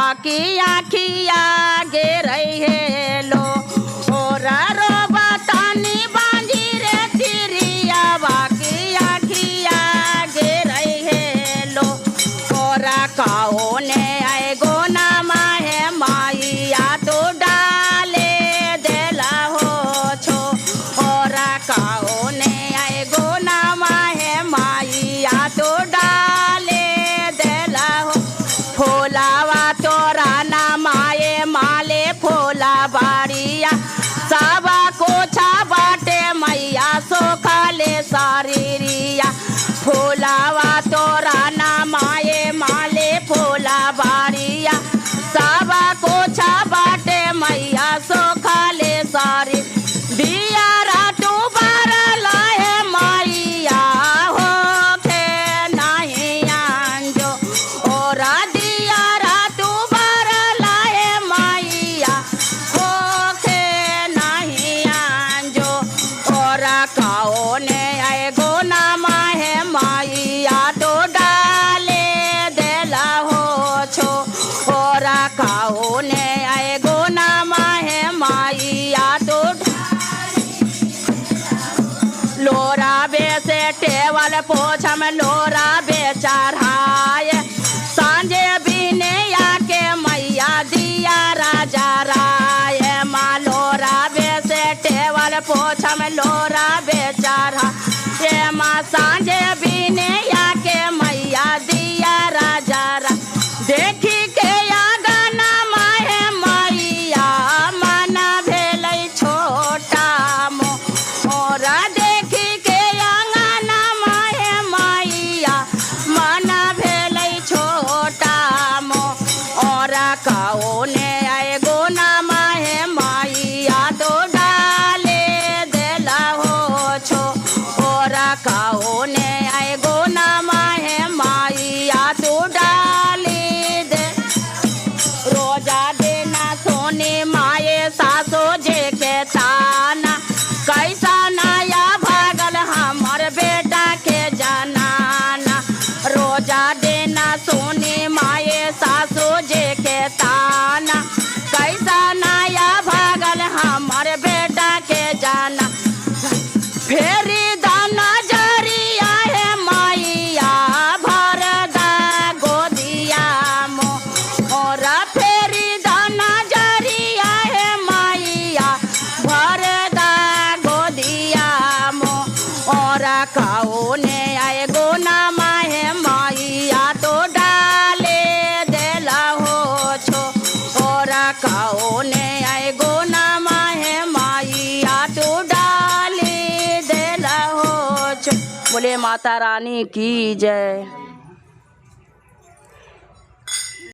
बाकी आखिया गे रही है लो और रो बतानी बांधी रे तिरिया बाकी आखिया गे रही है लो और काओ ने आए गो नामा है माइया तो डाले देला हो छो और काओ ने आए गो नामा है माइया तो डाले देला हो फूलावा तोरा नामाए माले फूला बाड़िया साबा कोछा बाटे मैया सोखाले सारीरिया फूलावा तोरा नामाए माले फूला बाड़िया साबा कोछा बाटे मैया सोखाले सारी दिया रातू बारला है मैया हो के नहीं आंजो और दिया रातू बारला है मैया हो के नहीं आंजो और काओ ने आए गो नामा है मैया तो डाले देला हो छो और काओ ने आए गो नामा है मैया तो लोरा बेसे टेवल पोछम लोरा बेचाराय सांझे बीने आके मैया दिया राजा राय माँ लोरा बेसे टेवल पोछम लोरा बेचारा ये माँ सांझे बीने आके मैया दिया राजा रा देखी के आगना माहे मैया मना भेलै छोटा मो और देखी के आंगना माहे मैया मना भेलै छोटा मो और काओ ने आए गो नामा है मैया तो डाले देला हो छो और काओ ने आए गो नामा है मैया तो डाले दे रोजा देना सोने माए सासो जे के ताना कैसा नया भागल हमर बेटा के जनाना रोजा देना सोने माए सासो जे के ताना कैसा नया भागल हमर बेटा के जाना फेरी दाना जरिया है मैया भर दा गोदिया मो और फेरी दाना जरिया है मैया भर दा गोदिया मो और काओ ने आए गो नामा है मैया तो डाले देला हो छो और काओ ने आए गो नामा है मैया तो डाले देला हो छो। बोले माता रानी की जय।